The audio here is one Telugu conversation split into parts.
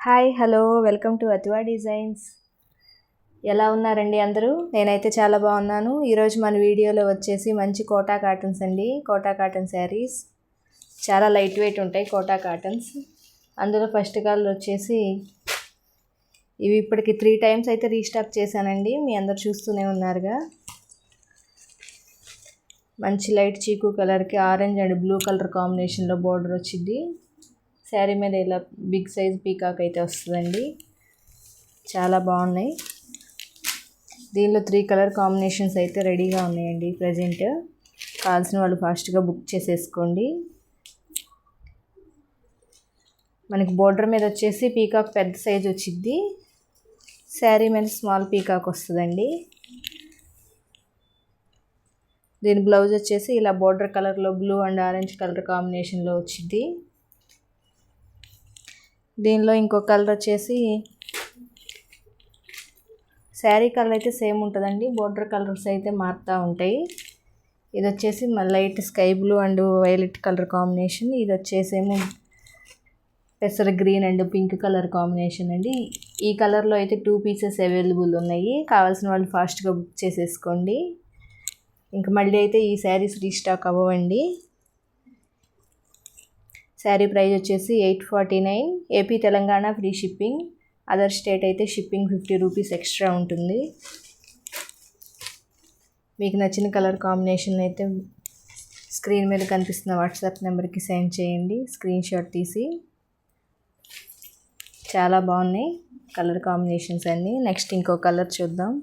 Hi hello welcome to Athiva designs. ఎలా ఉన్నారండి అందరూ? నేనైతే చాలా బాగున్నాను. ఈరోజు మన వీడియోలో వచ్చేసి మంచి కోటా కాటన్స్ అండి. కోటా కాటన్ శారీస్ చాలా లైట్ వెయిట్ ఉంటాయి కోటా కాటన్స్. అందులో ఫస్ట్ కలర్ వచ్చేసి ఇవి ఇప్పటికి 3 టైమ్స్ అయితే రీస్టాక్ చేశానండి. మీ అందరు చూస్తూనే ఉన్నారుగా. మంచి లైట్ చీకు కలర్కి ఆరెంజ్ అండ్ బ్లూ కలర్ కాంబినేషన్లో బోర్డర్ వచ్చింది. శారీ మీద ఇలా బిగ్ సైజ్ పీకాక్ అయితే వస్తుందండి. చాలా బాగున్నాయి. దీనిలో 3 కలర్ కాంబినేషన్స్ అయితే రెడీగా ఉన్నాయండి ప్రజెంట్. కావాల్సిన వాళ్ళు ఫాస్ట్గా బుక్ చేసేసుకోండి. మనకి బోర్డర్ మీద వచ్చేసి పీకాక్ పెద్ద సైజ్ వచ్చింది. శారీ మీద స్మాల్ పీకాక్ వస్తుందండి. దీని బ్లౌజ్ వచ్చేసి ఇలా బోర్డర్ కలర్లో బ్లూ అండ్ ఆరెంజ్ కలర్ కాంబినేషన్లో వచ్చింది. దీనిలో ఇంకో కలర్ వచ్చేసి శారీ కలర్ అయితే సేమ్ ఉంటుందండి. బోర్డర్ కలర్స్ అయితే మారుతూ ఉంటాయి. ఇది వచ్చేసి light sky blue and violet colour combination. ఇది వచ్చేసేమో పెసర green and pink colour combination అండి. ఈ కలర్లో అయితే 2 పీసెస్ అవైలబుల్ ఉన్నాయి. కావాల్సిన వాళ్ళు ఫాస్ట్గా బుక్ చేసేసుకోండి. ఇంకా మళ్ళీ అయితే ఈ శారీస్ రీస్టాక్ అవ్వండి. శారీ ప్రైస్ వచ్చేసి 849. AP Telangana free shipping. Other state అయితే షిప్పింగ్ 50 రూపీస్ ఎక్స్ట్రా ఉంటుంది. మీకు నచ్చిన కలర్ కాంబినేషన్ అయితే స్క్రీన్ మీద కనిపిస్తున్న వాట్సాప్ నెంబర్కి సెండ్ చేయండి స్క్రీన్ షాట్ తీసి. చాలా బాగున్నాయి కలర్ కాంబినేషన్స్ అన్నీ. నెక్స్ట్ ఇంకో కలర్ చూద్దాం.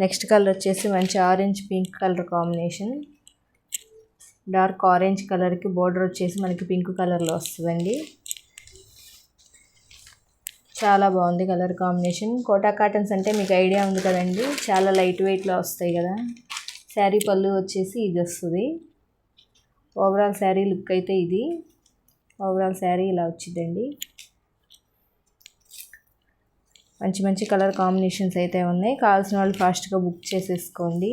నెక్స్ట్ కలర్ వచ్చేసి మంచి orange pink colour combination. Dark orange కలర్కి బోర్డర్ వచ్చేసి మనకి పింక్ కలర్లో వస్తుందండి. చాలా బాగుంది కలర్ కాంబినేషన్. కోటా కాటన్స్ అంటే మీకు ఐడియా ఉంది కదండి, చాలా లైట్ వెయిట్లో వస్తాయి కదా. శారీ పళ్ళు వచ్చేసి ఇది వస్తుంది. ఓవరాల్ శారీ లుక్ అయితే ఇది. ఓవరాల్ శారీ ఇలా వచ్చిందండి. మంచి మంచి కలర్ కాంబినేషన్స్ అయితే ఉన్నాయి. కావాల్సిన వాళ్ళు ఫాస్ట్గా బుక్ చేసేసుకోండి.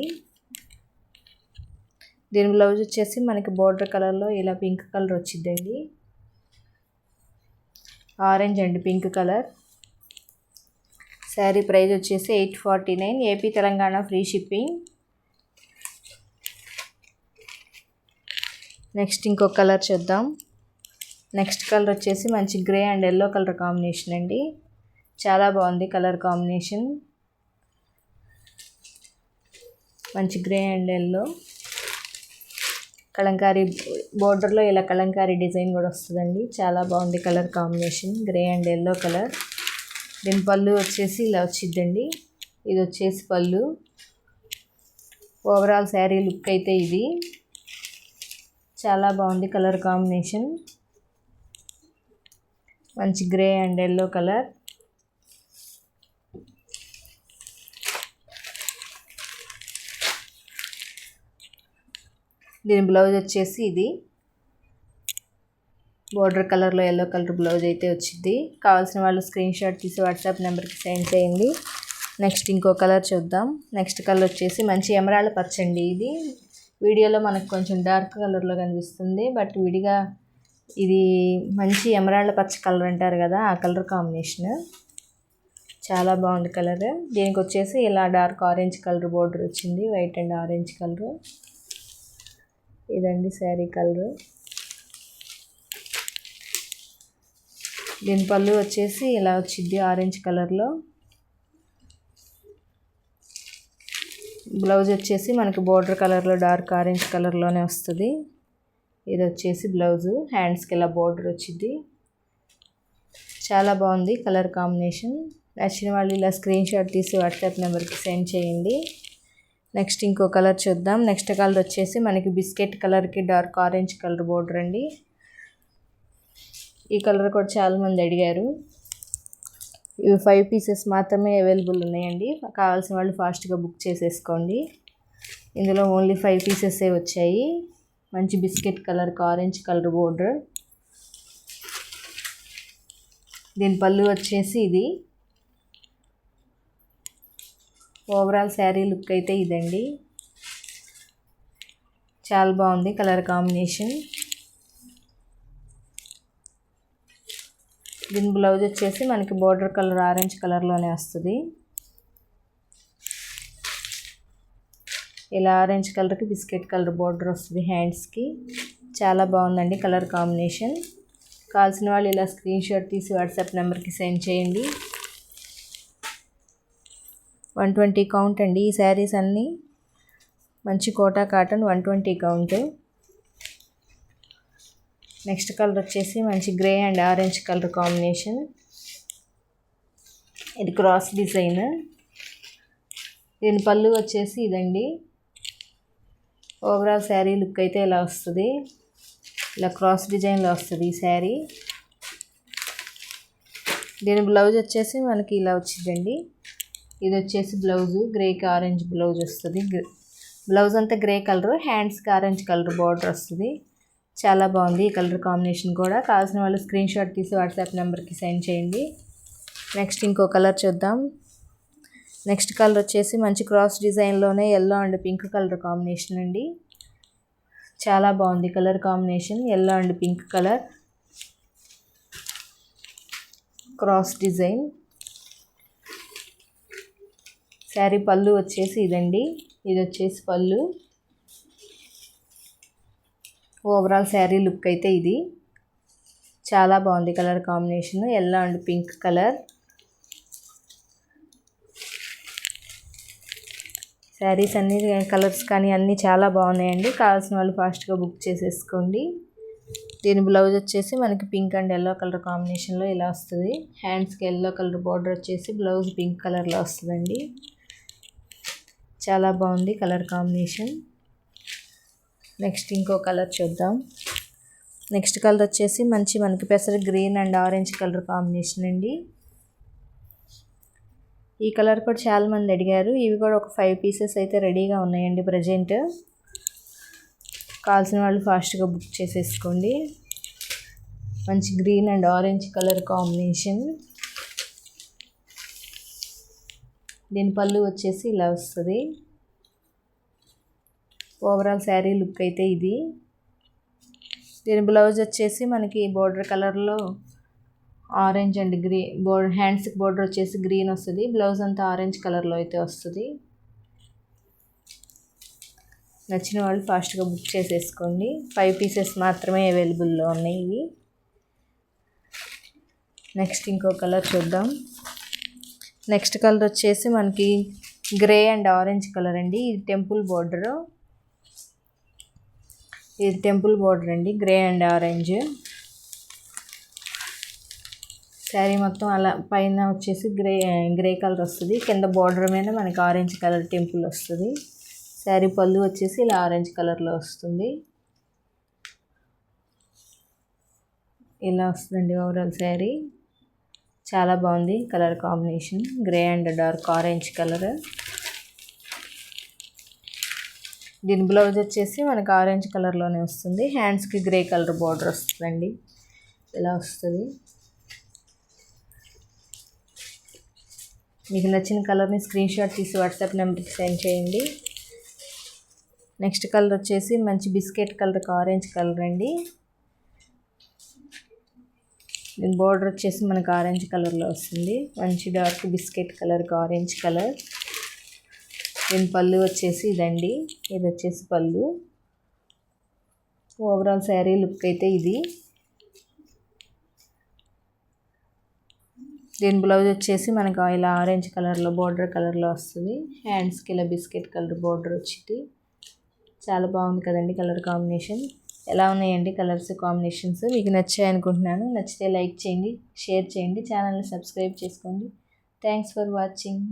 దీని బ్లౌజ్ వచ్చేసి మనకి బోర్డర్ కలర్లో ఇలా పింక్ కలర్ వచ్చిందండి. Orange and pink colour. Sari price వచ్చేసి 849. AP Telangana free shipping. Next ఇంకో కలర్ చూద్దాం. నెక్స్ట్ కలర్ వచ్చేసి మంచి grey and yellow colour combination అండి. చాలా బాగుంది కలర్ కాంబినేషన్. మంచి గ్రే అండ్ ఎల్లో కలంకారీ బోర్డర్లో ఇలా కలంకారీ డిజైన్ కూడా వస్తుందండి. చాలా బాగుంది colour combination grey and yellow colour. దీని పళ్ళు వచ్చేసి ఇలా వచ్చిద్దండి. ఇది వచ్చేసి పళ్ళు. ఓవరాల్ శారీ లుక్ అయితే ఇది. చాలా బాగుంది కలర్ కాంబినేషన్. మంచి గ్రే అండ్ ఎల్లో కలర్. దీని బ్లౌజ్ వచ్చేసి ఇది బోర్డర్ కలర్లో ఎల్లో కలర్ బ్లౌజ్ అయితే వచ్చింది. కావాల్సిన వాళ్ళు స్క్రీన్ షాట్ తీసి వాట్సాప్ నెంబర్కి సెండ్ చేయండి. నెక్స్ట్ ఇంకో కలర్ చూద్దాం. నెక్స్ట్ కలర్ వచ్చేసి మంచి ఎమరాల్డ్ పచ్చ అండి. ఇది వీడియోలో మనకు కొంచెం డార్క్ కలర్లో కనిపిస్తుంది, బట్ విడిగా ఇది మంచి ఎమరాల్డ్ పచ్చ కలర్ అంటారు కదా, ఆ కలర్ కాంబినేషన్. చాలా బాగుంది కలర్. దీనికి వచ్చేసి ఇలా డార్క్ ఆరెంజ్ కలర్ బోర్డర్ వచ్చింది, వైట్ అండ్ ఆరెంజ్ కలర్. ఇదండి శారీ కలర్. దీని పళ్ళు వచ్చేసి ఇలా వచ్చింది ఆరెంజ్ కలర్లో. బ్లౌజ్ వచ్చేసి మనకి బోర్డర్ కలర్లో డార్క్ ఆరెంజ్ కలర్లోనే వస్తుంది. ఇది వచ్చేసి బ్లౌజు. హ్యాండ్స్కి ఇలా బోర్డర్ వచ్చింది. చాలా బాగుంది కలర్ కాంబినేషన్. నచ్చిన వాళ్ళు ఇలా స్క్రీన్ షాట్ తీసి వాట్సాప్ నెంబర్కి సెండ్ చేయండి. నెక్స్ట్ ఇంకో కలర్ చూద్దాం. నెక్స్ట్ కలర్ వచ్చేసి మనకి బిస్కెట్ కలర్కి డార్క్ ఆరెంజ్ కలర్ బోర్డర్ అండి. ఈ కలర్ కూడా చాలామంది అడిగారు. ఇవి 5 పీసెస్ మాత్రమే అవైలబుల్ ఉన్నాయండి. కావాల్సిన వాళ్ళు ఫాస్ట్గా బుక్ చేసేసుకోండి. ఇందులో ఓన్లీ 5 పీసెసే వచ్చాయి. మంచి బిస్కెట్ కలర్కి ఆరెంజ్ కలర్ బోర్డర్. దీని పళ్ళు వచ్చేసి ఇది. ఓవరాల్ శారీ లుక్ అయితే ఇదండి. చాలా బాగుంది కలర్ కాంబినేషన్. దీని బ్లౌజ్ వచ్చేసి మనకి బోర్డర్ కలర్ ఆరెంజ్ కలర్లోనే వస్తుంది. ఇలా ఆరెంజ్ కలర్కి బిస్కెట్ కలర్ బోర్డర్ వస్తుంది హ్యాండ్స్కి. చాలా బాగుందండి కలర్ కాంబినేషన్. కావాల్సిన వాళ్ళు ఇలా స్క్రీన్ షాట్ తీసి వాట్సాప్ నెంబర్కి సెండ్ చేయండి. 120 కౌంట్ అండి. ఈ శారీస్ అన్నీ మంచి Kota cotton 120 count. Next colour వచ్చేసి మంచి grey and orange colour combination. ఇది క్రాస్ డిజైన్. దీని పళ్ళు వచ్చేసి ఇదండి. ఓవరాల్ శారీ లుక్ అయితే ఇలా వస్తుంది. ఇలా క్రాస్ డిజైన్లో వస్తుంది ఈ శారీ. దీని బ్లౌజ్ వచ్చేసి మనకి ఇలా వచ్చిందండి. ఇది వచ్చేసి బ్లౌజు గ్రేకి ఆరెంజ్ బ్లౌజ్ వస్తుంది. బ్లౌజ్ అంతా గ్రే కలర్, హ్యాండ్స్కి ఆరెంజ్ కలర్ బార్డర్ వస్తుంది. చాలా బాగుంది ఈ కలర్ కాంబినేషన్ కూడా. కావాల్సిన వాళ్ళు స్క్రీన్ షాట్ తీసి వాట్సాప్ నెంబర్కి సెండ్ చేయండి. నెక్స్ట్ ఇంకో కలర్ చూద్దాం. నెక్స్ట్ కలర్ వచ్చేసి మంచి క్రాస్ డిజైన్లోనే yellow and pink colour combination అండి. చాలా బాగుంది colour combination. Yellow and pink colour cross design. Sari పళ్ళు వచ్చేసి ఇదండి. ఇది వచ్చేసి పళ్ళు. ఓవరాల్ శారీ లుక్ అయితే ఇది. చాలా బాగుంది colour combination. Yellow and pink colour. Saris అన్ని కలర్స్ కానీ అన్నీ చాలా బాగున్నాయండి. కావాల్సిన వాళ్ళు ఫాస్ట్గా బుక్ చేసేసుకోండి. దీని బ్లౌజ్ వచ్చేసి మనకి పింక్ అండ్ ఎల్లో కలర్ కాంబినేషన్లో ఇలా వస్తుంది. హ్యాండ్స్కి ఎల్లో కలర్ బార్డర్ వచ్చేసి బ్లౌజ్ పింక్ కలర్లో వస్తుందండి. చాలా బాగుంది కలర్ కాంబినేషన్. నెక్స్ట్ ఇంకో కలర్ చూద్దాం. నెక్స్ట్ కలర్ వచ్చేసి మంచి మనకి పెసర green and orange colour combination అండి. ఈ కలర్ కూడా చాలామంది అడిగారు. ఇవి కూడా ఒక 5 పీసెస్ అయితే రెడీగా ఉన్నాయండి ప్రజెంట్. కావాల్సిన వాళ్ళు ఫాస్ట్గా బుక్ చేసేసుకోండి. మంచి green and orange colour combination. దీని పళ్ళు వచ్చేసి ఇలా వస్తుంది. ఓవరాల్ శారీ లుక్ అయితే ఇది. దీని బ్లౌజ్ వచ్చేసి మనకి బోర్డర్ కలర్లో ఆరెంజ్ అండ్ గ్రీన్ బోర్డర్, హ్యాండ్స్కి బోర్డర్ వచ్చేసి గ్రీన్ వస్తుంది. బ్లౌజ్ అంతా ఆరెంజ్ కలర్లో అయితే వస్తుంది. నచ్చిన వాళ్ళు ఫాస్ట్గా బుక్ చేసేసుకోండి. 5 పీసెస్ మాత్రమే అవైలబుల్లో ఉన్నాయి ఇవి. నెక్స్ట్ ఇంకో కలర్ చూద్దాం. నెక్స్ట్ కలర్ వచ్చేసి మనకి గ్రే అండ్ ఆరెంజ్ కలర్ అండి. ఇది టెంపుల్ బోర్డర్. ఇది టెంపుల్ బోర్డర్ అండి, గ్రే అండ్ ఆరెంజ్. శారీ మొత్తం అలా పైన వచ్చేసి గ్రే కలర్ వస్తుంది. కింద బోర్డర్ మీద మనకి ఆరెంజ్ కలర్ టెంపుల్ వస్తుంది. శారీ పళ్ళు వచ్చేసి ఇలా ఆరెంజ్ కలర్లో వస్తుంది. ఇలా వస్తుందండి ఓవరాల్ శారీ. చాలా బాగుంది colour combination. Grey and dark orange colour. దీని బ్లౌజ్ వచ్చేసి మనకి ఆరెంజ్ కలర్లోనే వస్తుంది. హ్యాండ్స్కి గ్రే కలర్ బార్డర్ వస్తుందండి. ఇలా వస్తుంది. మీకు నచ్చిన కలర్ని స్క్రీన్ షాట్ తీసి వాట్సాప్ నెంబర్కి సెండ్ చేయండి. నెక్స్ట్ కలర్ వచ్చేసి మంచి బిస్కెట్ కలర్కి ఆరెంజ్ కలర్ అండి. దీని బార్డర్ వచ్చేసి మనకు ఆరెంజ్ కలర్లో వస్తుంది. మంచి డార్క్ బిస్కెట్ కలర్కి ఆరెంజ్ కలర్. దీని పళ్ళు వచ్చేసి ఇదండి. ఇది వచ్చేసి పళ్ళు. ఓవరాల్ శారీ లుక్ అయితే ఇది. దీని బ్లౌజ్ వచ్చేసి మనకు ఇలా ఆరెంజ్ కలర్లో బోర్డర్ కలర్లో వస్తుంది. హ్యాండ్స్కి ఇలా బిస్కెట్ కలర్ బోర్డర్ వచ్చింది. చాలా బాగుంది కదండి కలర్ కాంబినేషన్. ఎలా ఉన్నాయండి కలర్స్ కాంబినేషన్స్? మీకు నచ్చాయి అనుకుంటున్నాను. నచ్చితే లైక్ చేయండి, షేర్ చేయండి, ఛానల్ని సబ్స్క్రైబ్ చేసుకోండి. Thanks for watching.